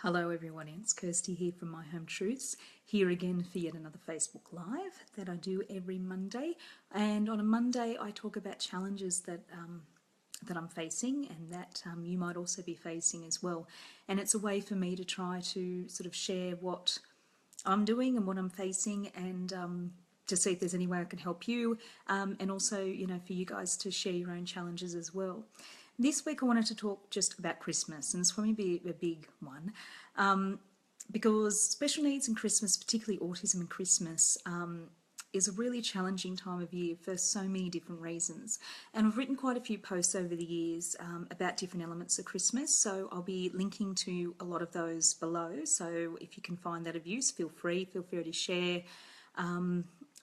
Hello everyone, it's Kirsty here from My Home Truths, here again for yet another Facebook Live that I do every Monday. And on a Monday I talk about challenges that I'm facing and that you might also be facing as well. And it's a way for me to try to sort of share what I'm doing and what I'm facing, and to see if there's any way I can help you, and also, for you guys to share your own challenges as well. This week I wanted to talk just about Christmas, and it's probably a big one, because special needs and Christmas, particularly autism and Christmas, is a really challenging time of year for so many different reasons. And I've written quite a few posts over the years about different elements of Christmas, so I'll be linking to a lot of those below. So if you can find that of use, feel free to share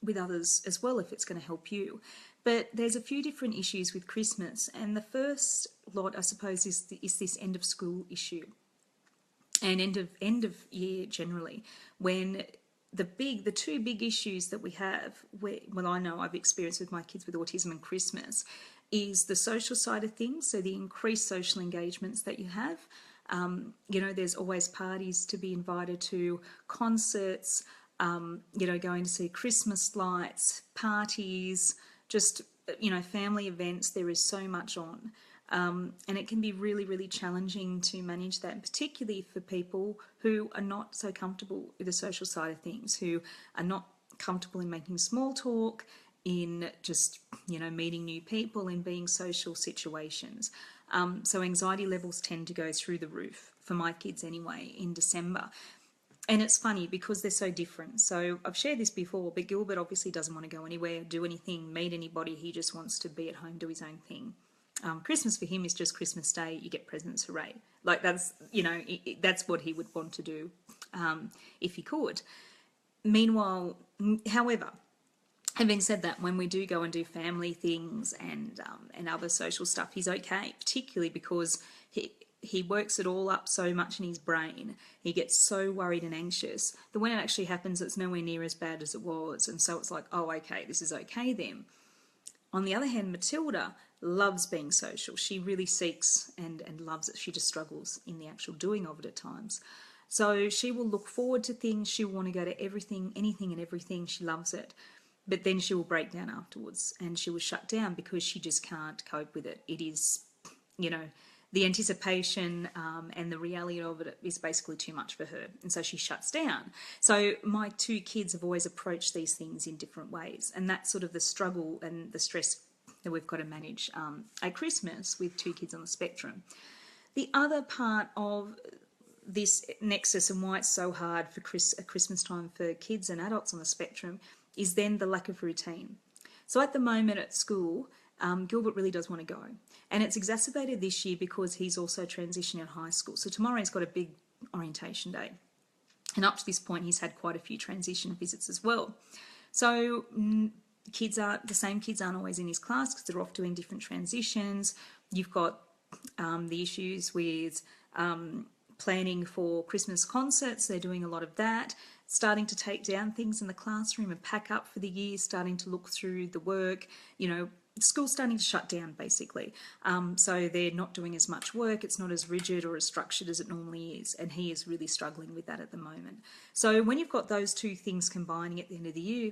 with others as well if it's going to help you. But there's a few different issues with Christmas, and the first lot, I suppose, is this end of school issue and end of year generally, when the two big issues that we have, well, I know I've experienced with my kids with autism and Christmas, is the social side of things, so the increased social engagements that you have. There's always parties to be invited to, concerts, going to see Christmas lights, parties, just, family events. There is so much on. And it can be really, really challenging to manage that, particularly for people who are not so comfortable with the social side of things, who are not comfortable in making small talk, in just, meeting new people, in being social situations. So anxiety levels tend to go through the roof, for my kids anyway, in December. And it's funny because they're so different. So I've shared this before, but Gilbert obviously doesn't want to go anywhere, do anything, meet anybody. He just wants to be at home, do his own thing. Christmas for him is just Christmas Day. You get presents, hooray! Like that's, that's what he would want to do if he could. Meanwhile, however, having said that, when we do go and do family things and other social stuff, he's okay, particularly because he works it all up so much in his brain. He gets so worried and anxious that when it actually happens, it's nowhere near as bad as it was. And so it's like, oh, okay, this is okay then. On the other hand, Matilda loves being social. She really seeks and loves it. She just struggles in the actual doing of it at times. So she will look forward to things. She'll want to go to everything, anything and everything. She loves it. But then she will break down afterwards and she will shut down because she just can't cope with it. It is, the anticipation and the reality of it is basically too much for her, and so she shuts down. So my two kids have always approached these things in different ways, and that's sort of the struggle and the stress that we've got to manage at Christmas with two kids on the spectrum. The other part of this nexus and why it's so hard for Christmas time for kids and adults on the spectrum is then the lack of routine. So at the moment at school, Gilbert really does want to go. And it's exacerbated this year because he's also transitioning in high school. So tomorrow he's got a big orientation day. And up to this point, he's had quite a few transition visits as well. So the same kids aren't always in his class because they're off doing different transitions. You've got the issues with planning for Christmas concerts. They're doing a lot of that. Starting to take down things in the classroom and pack up for the year, starting to look through the work, school's starting to shut down basically. So they're not doing as much work. It's not as rigid or as structured as it normally is. And he is really struggling with that at the moment. So when you've got those two things combining at the end of the year,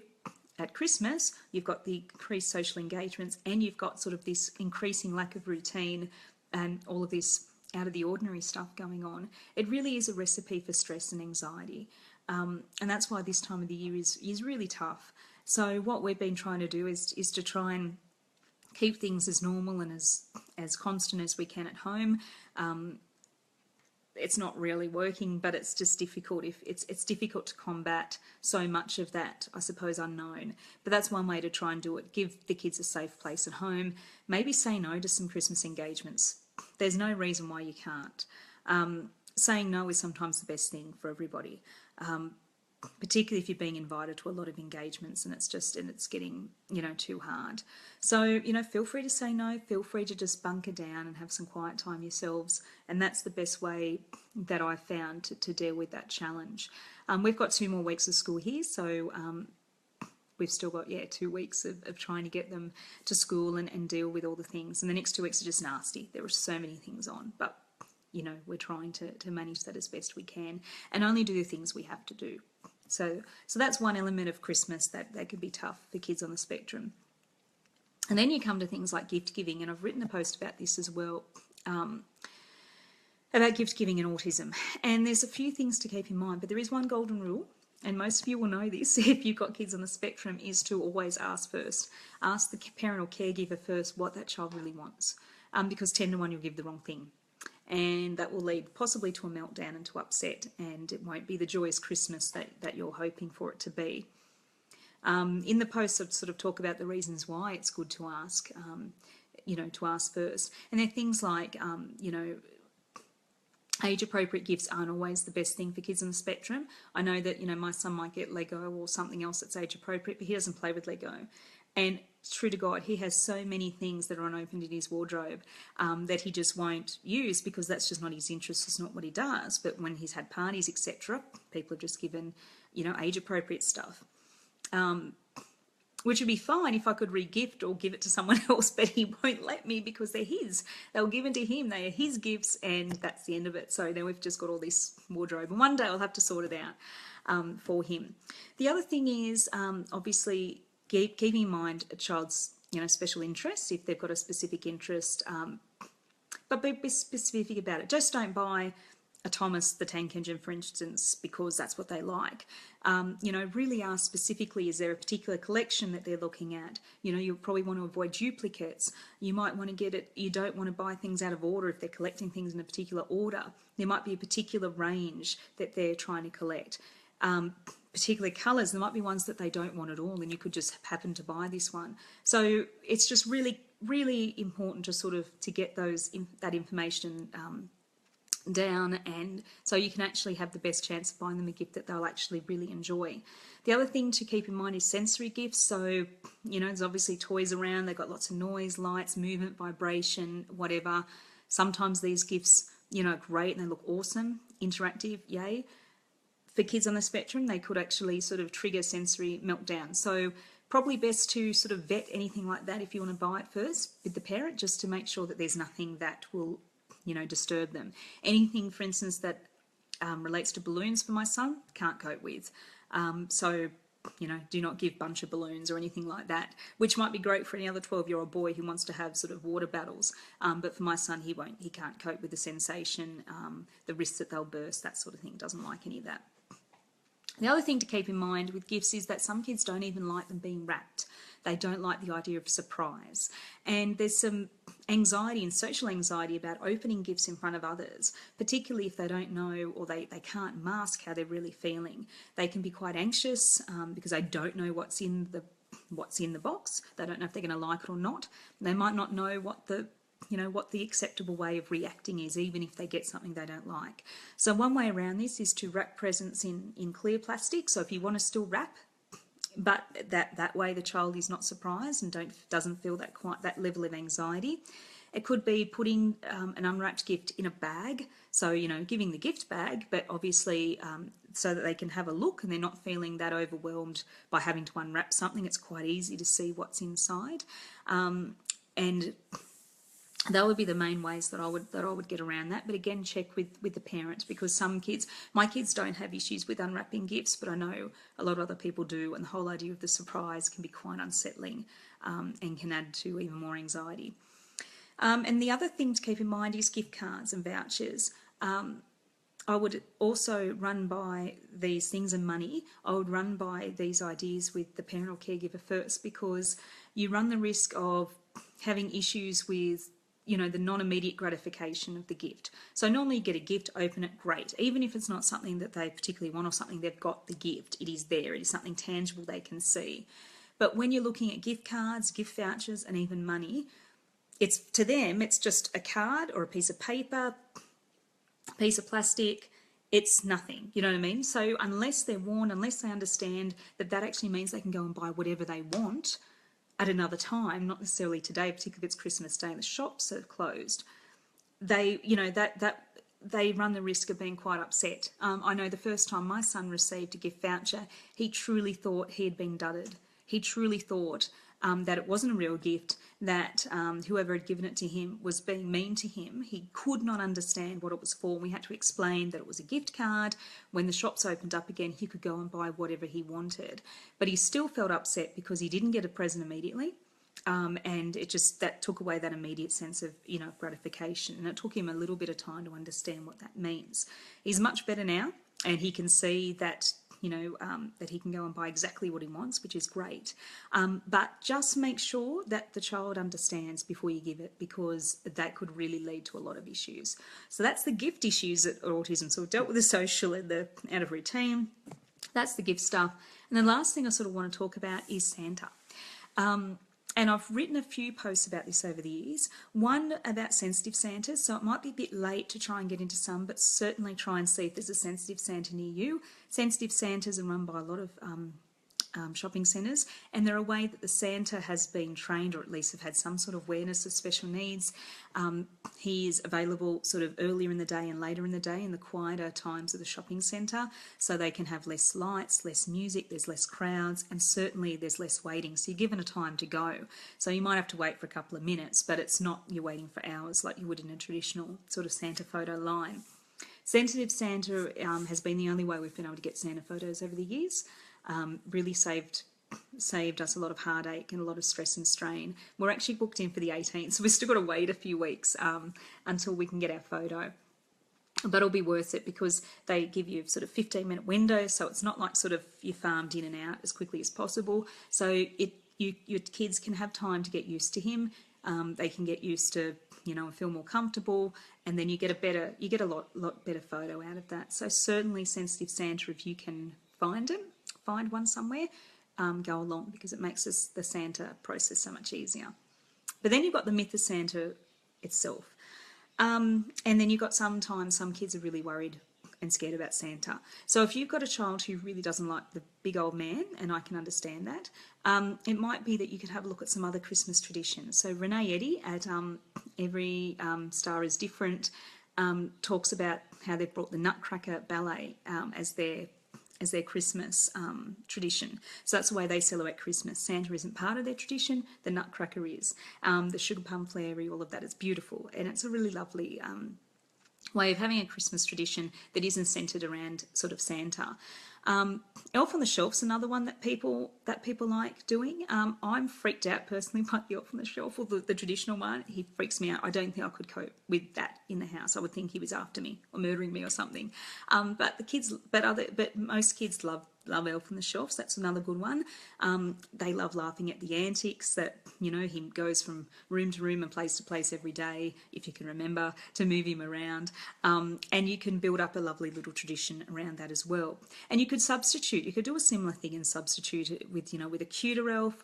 at Christmas, you've got the increased social engagements and you've got sort of this increasing lack of routine and all of this out of the ordinary stuff going on. It really is a recipe for stress and anxiety. And that's why this time of the year is really tough. So what we've been trying to do is to try and keep things as normal and as constant as we can at home. It's not really working, but it's just difficult. It's difficult to combat so much of that, I suppose, unknown. But that's one way to try and do it. Give the kids a safe place at home. Maybe say no to some Christmas engagements. There's no reason why you can't. Saying no is sometimes the best thing for everybody. Particularly if you're being invited to a lot of engagements and it's getting, too hard. So, feel free to say no, feel free to just bunker down and have some quiet time yourselves. And that's the best way that I've found to deal with that challenge. We've got 2 more weeks of school here, so we've still got, 2 weeks of trying to get them to school and deal with all the things. And the next 2 weeks are just nasty. There are so many things on, but you know, we're trying to manage that as best we can and only do the things we have to do. So that's one element of Christmas that could be tough for kids on the spectrum. And then you come to things like gift giving, and I've written a post about this as well, about gift giving and autism. And there's a few things to keep in mind, but there is one golden rule, and most of you will know this if you've got kids on the spectrum, is to always ask first. Ask the parent or caregiver first what that child really wants, because 10 to 1 you'll give the wrong thing. And that will lead possibly to a meltdown and to upset, and it won't be the joyous Christmas that you're hoping for it to be. In the post, I sort of talk about the reasons why it's good to ask, you know, to ask first. And they're things like, you know, age-appropriate gifts aren't always the best thing for kids on the spectrum. I know that, you know, my son might get Lego or something else that's age-appropriate, but he doesn't play with Lego. And true to God, he has so many things that are unopened in his wardrobe that he just won't use because that's just not his interest, it's not what he does. But when he's had parties, etc., people have just given, you know, age-appropriate stuff. Which would be fine if I could re-gift or give it to someone else, but he won't let me because they're his. They were given to him, they are his gifts, and that's the end of it. So then we've just got all this wardrobe, and one day I'll have to sort it out for him. The other thing is, obviously, keeping in mind a child's, you know, special interests, if they've got a specific interest, but be specific about it. Just don't buy a Thomas the Tank Engine, for instance, because that's what they like. You know, really ask specifically, is there a particular collection that they're looking at? You know, you'll probably want to avoid duplicates. You might want to get it, you don't want to buy things out of order if they're collecting things in a particular order. There might be a particular range that they're trying to collect. Particular colours, there might be ones that they don't want at all, and you could just happen to buy this one. So it's just really, really important to sort of to get that information down, and so you can actually have the best chance of buying them a gift that they'll actually really enjoy. The other thing to keep in mind is sensory gifts. So, you know, there's obviously toys around, they've got lots of noise, lights, movement, vibration, whatever. Sometimes these gifts, you know, are great and they look awesome, interactive, yay. For kids on the spectrum, they could actually sort of trigger sensory meltdown. So probably best to sort of vet anything like that if you want to buy it first with the parent, just to make sure that there's nothing that will, you know, disturb them. Anything, for instance, that relates to balloons for my son, can't cope with. So, you know, do not give bunch of balloons or anything like that, which might be great for any other 12-year-old boy who wants to have sort of water battles. But for my son, he can't cope with the sensation, the risk that they'll burst, that sort of thing, doesn't like any of that. The other thing to keep in mind with gifts is that some kids don't even like them being wrapped. They don't like the idea of surprise. And there's some anxiety and social anxiety about opening gifts in front of others, particularly if they don't know or they can't mask how they're really feeling. They can be quite anxious because they don't know what's in the box. They don't know if they're going to like it or not. They might not know what the acceptable way of reacting is, even if they get something they don't like. So one way around this is to wrap presents in clear plastic. So if you want to still wrap, but that way the child is not surprised and doesn't feel that level of anxiety. It could be putting an unwrapped gift in a bag, so, you know, giving the gift bag, but obviously so that they can have a look and they're not feeling that overwhelmed by having to unwrap something. It's quite easy to see what's inside, and that would be the main ways that I would get around that. But again, check with the parent, because my kids don't have issues with unwrapping gifts, but I know a lot of other people do, and the whole idea of the surprise can be quite unsettling and can add to even more anxiety. And the other thing to keep in mind is gift cards and vouchers. I would also run by these things, and money, I would run by these ideas with the parent or caregiver first, because you run the risk of having issues with, you know, the non-immediate gratification of the gift. So normally you get a gift, open it, great. Even if it's not something that they particularly want or something they've got the gift, it is there, it is something tangible they can see. But when you're looking at gift cards, gift vouchers, and even money, to them, it's just a card or a piece of paper, a piece of plastic. It's nothing, you know what I mean? So unless they're warned, unless they understand that actually means they can go and buy whatever they want at another time, not necessarily today, particularly if it's Christmas Day and the shops are closed, they run the risk of being quite upset. I know the first time my son received a gift voucher, he truly thought he had been dudded. He truly thought that it wasn't a real gift, that whoever had given it to him was being mean to him. He could not understand what it was for. We had to explain that it was a gift card. When the shops opened up again, he could go and buy whatever he wanted. But he still felt upset because he didn't get a present immediately. And it just, that took away that immediate sense of, gratification. And it took him a little bit of time to understand what that means. He's much better now, and he can see that, that he can go and buy exactly what he wants, which is great. But just make sure that the child understands before you give it, because that could really lead to a lot of issues. So that's the gift issues at autism. So we've dealt with the social and the out of routine. That's the gift stuff. And the last thing I sort of want to talk about is Santa. And I've written a few posts about this over the years. One about sensitive Santas, so it might be a bit late to try and get into some, but certainly try and see if there's a sensitive Santa near you. Sensitive Santas are run by a lot of shopping centres, and they're a way that the Santa has been trained, or at least have had some sort of awareness of special needs. He is available sort of earlier in the day and later in the day in the quieter times of the shopping centre, so they can have less lights, less music, there's less crowds, and certainly there's less waiting. So you're given a time to go. So you might have to wait for a couple of minutes, but it's not you're waiting for hours like you would in a traditional sort of Santa photo line. Sensitive Santa has been the only way we've been able to get Santa photos over the years. Really saved us a lot of heartache and a lot of stress and strain. We're actually booked in for the 18th, so we've still got to wait a few weeks until we can get our photo. But it'll be worth it because they give you sort of 15-minute windows, so it's not like sort of you're farmed in and out as quickly as possible. So your kids can have time to get used to him. They can get used to, and feel more comfortable, and then you get a lot better photo out of that. So certainly Sensitive Santa, if you can find one somewhere, go along, because it makes the Santa process so much easier. But then you've got the myth of Santa itself. And then you've got sometimes some kids are really worried and scared about Santa. So if you've got a child who really doesn't like the big old man, and I can understand that, it might be that you could have a look at some other Christmas traditions. So Renee Eddy at Every Star is Different talks about how they've brought the Nutcracker Ballet as their Christmas tradition. So that's the way they celebrate Christmas. Santa isn't part of their tradition, the Nutcracker is. The Sugar Plum Fairy, all of that is beautiful, and it's a really lovely way of having a Christmas tradition that isn't centred around sort of Santa. Elf on the Shelf's another one that people like doing. I'm freaked out personally by the Elf on the Shelf, or the traditional one. He freaks me out. I don't think I could cope with that in the house. I would think he was after me or murdering me or something. But most kids love Elf on the Shelf, so that's another good one. They love laughing at the antics that, he goes from room to room and place to place every day, if you can remember, to move him around. And you can build up a lovely little tradition around that as well. And you could substitute, you could do a similar thing and substitute it with, with a cuter elf,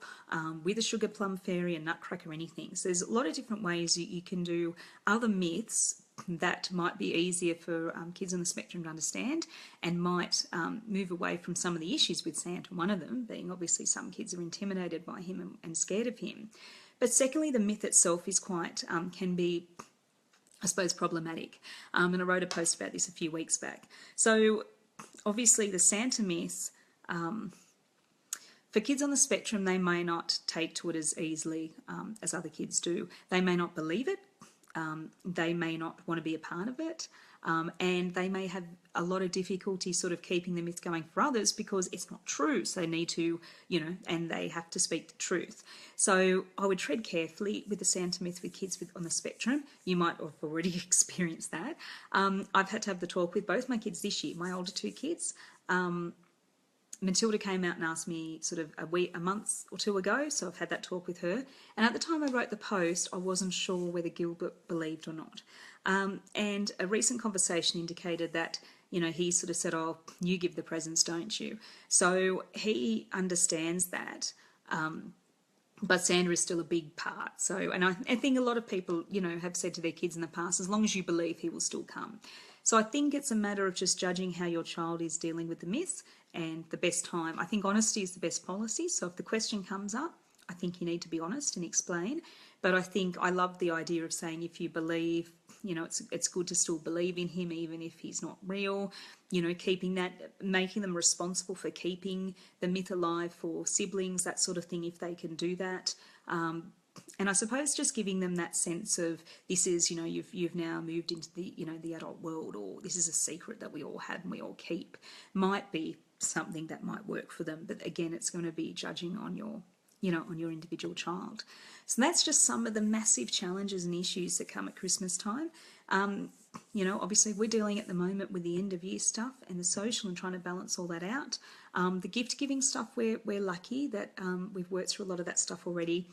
with a Sugar Plum Fairy, a Nutcracker, anything. So there's a lot of different ways you can do other myths that might be easier for kids on the spectrum to understand, and might move away from some of the issues with Santa, one of them being obviously some kids are intimidated by him and scared of him. But secondly, the myth itself is quite, can be, I suppose, problematic. And I wrote a post about this a few weeks back. So obviously the Santa myth, for kids on the spectrum, they may not take to it as easily as other kids do. They may not believe it. They may not want to be a part of it, and they may have a lot of difficulty sort of keeping the myth going for others because it's not true. So they need to, and they have to speak the truth. So I would tread carefully with the Santa myth with kids on the spectrum. You might have already experienced that. I've had to have the talk with both my kids this year, my older two kids. Matilda came out and asked me sort of a month or two ago, so I've had that talk with her. And at the time I wrote the post, I wasn't sure whether Gilbert believed or not. And a recent conversation indicated that, he sort of said, oh, you give the presents, don't you? So he understands that. But Santa is still a big part. So, and I think a lot of people, have said to their kids in the past, as long as you believe, he will still come. So I think it's a matter of just judging how your child is dealing with the myth and the best time. I think honesty is the best policy. So if the question comes up, I think you need to be honest and explain. But I love the idea of saying if you believe, you know, it's good to still believe in him even if he's not real. You know, keeping that, making them responsible for keeping the myth alive for siblings, that sort of thing, if they can do that. And I suppose just giving them that sense of, this is, you know, you've now moved into the, you know, the adult world, or this is a secret that we all have and we all keep, might be something that might work for them. But again, it's going to be judging on your, you know, on your individual child. So that's just some of the massive challenges and issues that come at Christmas time. You know, obviously we're dealing at the moment with the end of year stuff and the social and trying to balance all that out. The gift giving stuff, we're lucky that we've worked through a lot of that stuff already.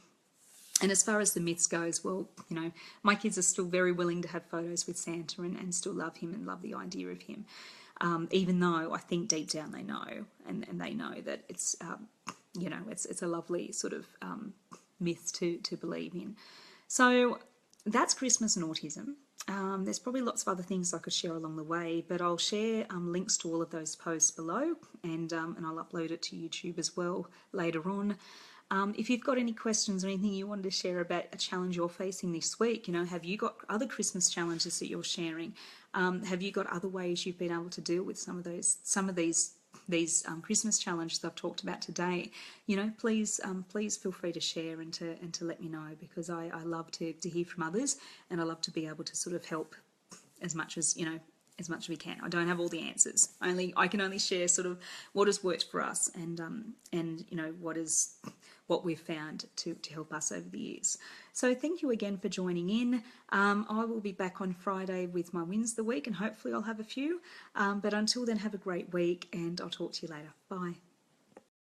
And as far as the myths goes, well, you know, my kids are still very willing to have photos with Santa and still love him and love the idea of him. Even though I think deep down they know, and they know that it's, you know, it's a lovely sort of myth to believe in. So that's Christmas and autism. There's probably lots of other things I could share along the way, but I'll share links to all of those posts below, and I'll upload it to YouTube as well later on. If you've got any questions or anything you wanted to share about a challenge you're facing this week, you know, have you got other Christmas challenges that you're sharing? Have you got other ways you've been able to deal with some of these Christmas challenges I've talked about today? You know, please feel free to share and to let me know, because I love to hear from others, and I love to be able to sort of help as much as, you know, as much as we can. I don't have all the answers. I can only share sort of what has worked for us, and you know, what we've found to help us over the years. So thank you again for joining in. I will be back on Friday with my wins of the week, and hopefully I'll have a few. But until then, have a great week, and I'll talk to you later. Bye.